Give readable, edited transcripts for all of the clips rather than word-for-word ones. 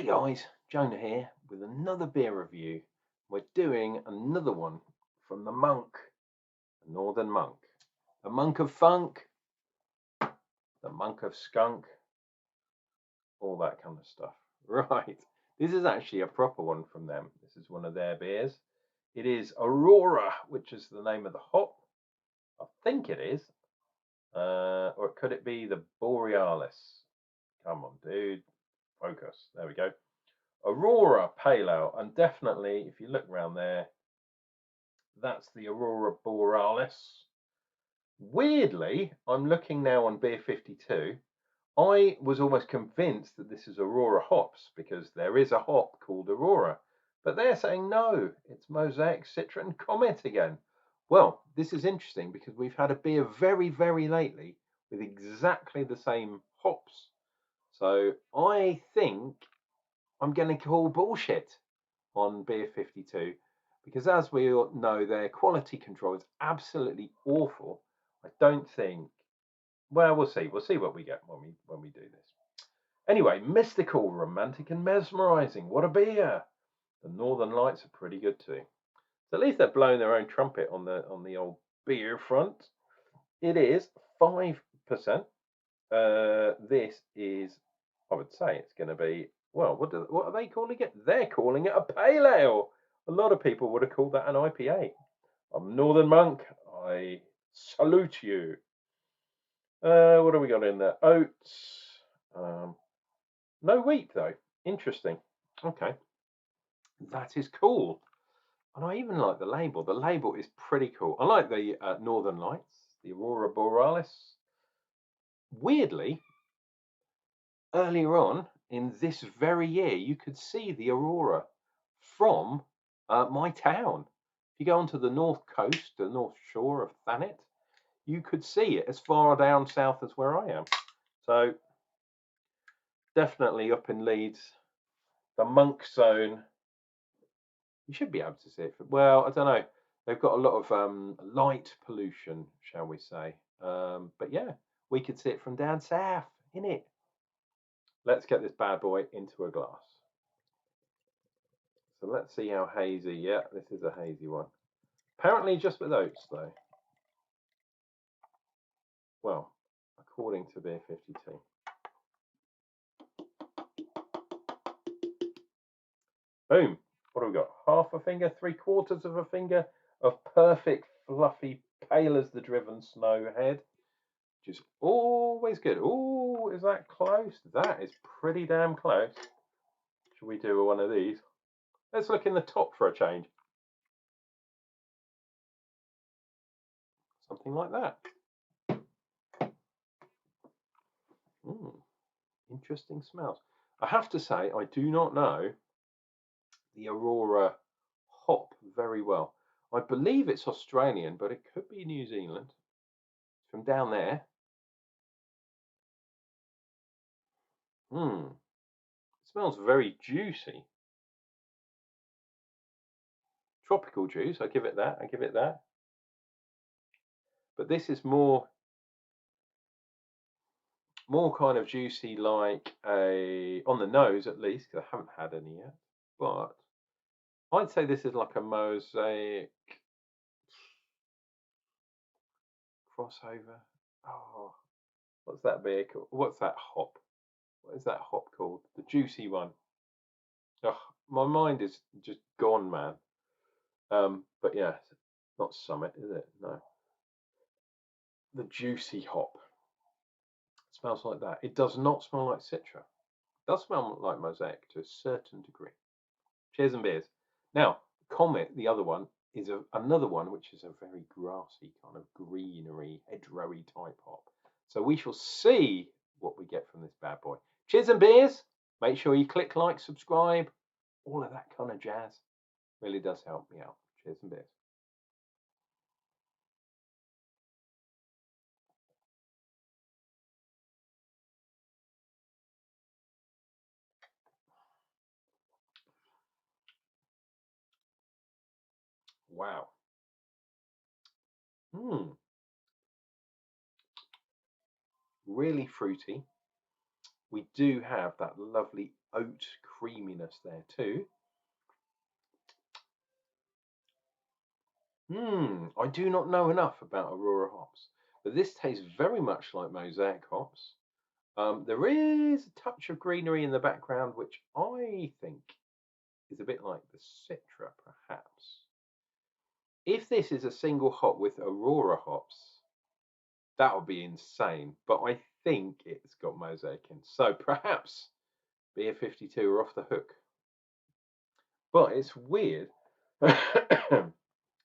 Hey guys, Jonah here with another beer review. We're doing another one from the Monk, the Northern Monk. The Monk of Funk, the Monk of Skunk, all that kind of stuff. Right, this is actually a proper one from them. This is one of their beers. It is Aurora, which is the name of the hop. I think it is. Or could it be the Borealis? Come on, dude. Focus. There we go. Aurora Pale Ale, and definitely if you look around there, that's the Aurora Borealis. Weirdly, I'm looking now on Beer 52. I was almost convinced that this is Aurora hops because there is a hop called Aurora, but they're saying no, it's Mosaic, Citra, and Comet again. Well, this is interesting because we've had a beer very, very lately with exactly the same hops. So I think I'm going to call bullshit on Beer 52 because, as we all know, their quality control is absolutely awful. I don't think. Well, we'll see. We'll see what we get when we do this. Anyway, mystical, romantic, and mesmerizing. What a beer! The Northern Lights are pretty good too. So at least they're blowing their own trumpet on the old beer front. It is 5%. This is, I would say, it's going to be, well, what are they calling it? They're calling it a pale ale. A lot of people would have called that an IPA. I'm Northern Monk. I salute you. What have we got in there? Oats. No wheat though. Interesting. Okay, that is cool. And I even like the label. The label is pretty cool. I like the Northern Lights, the Aurora Borealis. Weirdly, earlier on in this very year, you could see the aurora from my town. If you go onto the north coast, the north shore of Thanet, you could see it as far down south as where I am. So definitely up in Leeds, the Monk Zone, you should be able to see it. Well, I don't know. They've got a lot of light pollution, shall we say. But yeah, we could see it from down south, innit? Let's get this bad boy into a glass. So let's see how hazy. Yeah, this is a hazy one. Apparently just with oats, though. Well, according to Beer 52. Boom. What have we got? Half a finger, 3/4 of a finger of perfect, fluffy, pale as the driven snow head. Which is always good. Oh, is that close? That is pretty damn close. Should we do one of these? Let's look in the top for a change. Something like that. Interesting smells. I have to say, I do not know the Aurora hop very well. I believe it's Australian, but it could be New Zealand. It's from down there. It smells very juicy. Tropical juice, I give it that, I give it that. But this is more kind of juicy, like a, on the nose at least, because I haven't had any yet. But I'd say this is like a Mosaic crossover. Oh, what's that beer called? What's that hop? What is that hop called? The juicy one. Oh, my mind is just gone, man. But yeah, not Summit, is it? No. The juicy hop. It smells like that. It does not smell like Citra. It does smell like Mosaic to a certain degree. Cheers and beers. Now, Comet, the other one, is another one which is a very grassy, kind of greenery, hedgerowy type hop. So we shall see what we get from this bad boy. Cheers and beers. Make sure you click like, subscribe, all of that kind of jazz. Really does help me out. Cheers and beers. Wow. Really fruity. we do have that lovely oat creaminess there too. I do not know enough about Aurora hops, but this tastes very much like Mosaic hops. There is a touch of greenery in the background, which I think is a bit like the Citra, perhaps. If this is a single hop with Aurora hops, that would be insane. But I think it's got Mosaic in, so perhaps Beer 52 are off the hook. But it's weird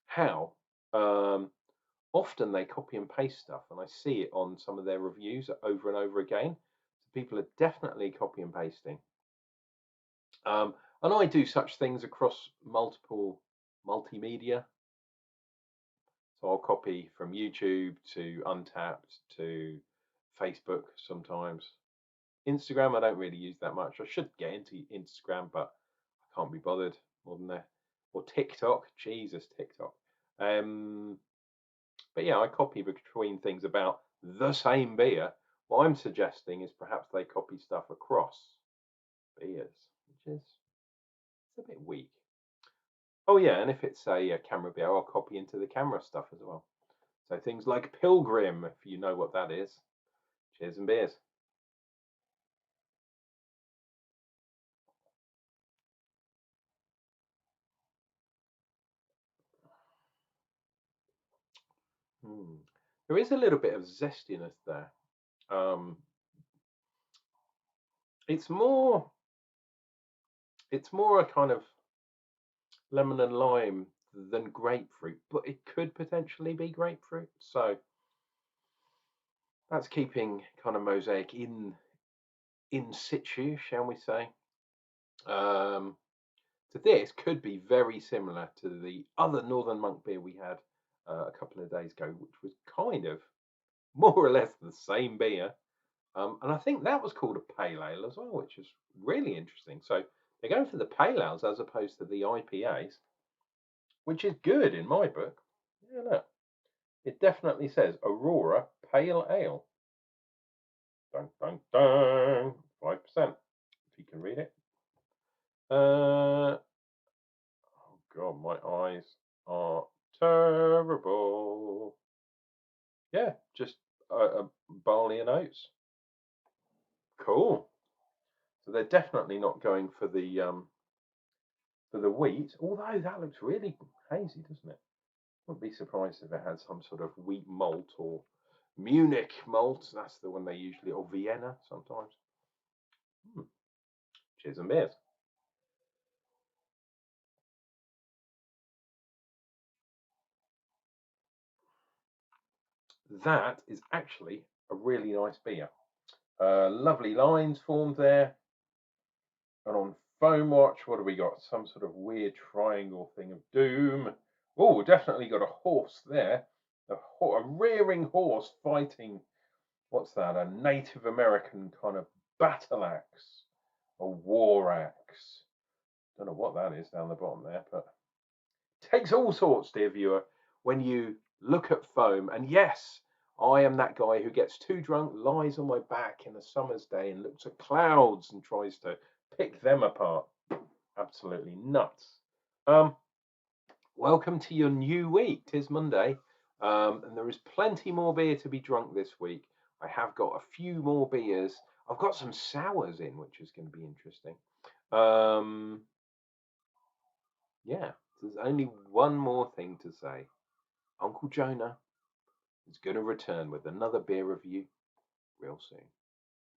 how often they copy and paste stuff, and I see it on some of their reviews over and over again. So people are definitely copy and pasting. And I do such things across multiple multimedia. So I'll copy from YouTube to Untapped to Facebook sometimes. Instagram, I don't really use that much. I should get into Instagram, but I can't be bothered more than that. Or TikTok, Jesus, TikTok. But yeah, I copy between things about the same beer. What I'm suggesting is perhaps they copy stuff across beers, which is a bit weak. Oh yeah, and if it's a camera beer, I'll copy into the camera stuff as well. So things like Pilgrim, if you know what that is. Cheers and beers. There is a little bit of zestiness there. It's more a kind of lemon and lime than grapefruit, but it could potentially be grapefruit. So that's keeping kind of Mosaic in situ, shall we say. So this could be very similar to the other Northern Monk beer we had a couple of days ago, which was kind of more or less the same beer. And I think that was called a pale ale as well, which is really interesting. So they're going for the pale ales as opposed to the IPAs, which is good in my book. Yeah, look, it definitely says Aurora Pale Ale. Dun, dun, dun. 5%, if you can read it. Oh God, my eyes are terrible. Yeah, just barley and oats. Cool. So they're definitely not going for the wheat, although that looks really hazy, doesn't it? Wouldn't be surprised if it had some sort of wheat malt or Munich malt. That's the one they usually, or Vienna sometimes. Cheers and beers. That is actually a really nice beer. Lovely lines formed there. And on Foam Watch, what have we got? Some sort of weird triangle thing of doom. Oh, definitely got a horse there. A rearing horse fighting, what's that? A Native American kind of battle axe, a war axe. Don't know what that is down the bottom there, but takes all sorts, dear viewer, when you look at foam. And yes, I am that guy who gets too drunk, lies on my back in a summer's day and looks at clouds and tries to pick them apart. Absolutely nuts. Welcome to your new week. 'Tis Monday, and there is plenty more beer to be drunk this week. I have got a few more beers. I've got some sours in, which is going to be interesting. Yeah, there's only one more thing to say. Uncle Jonah is going to return with another beer review real soon.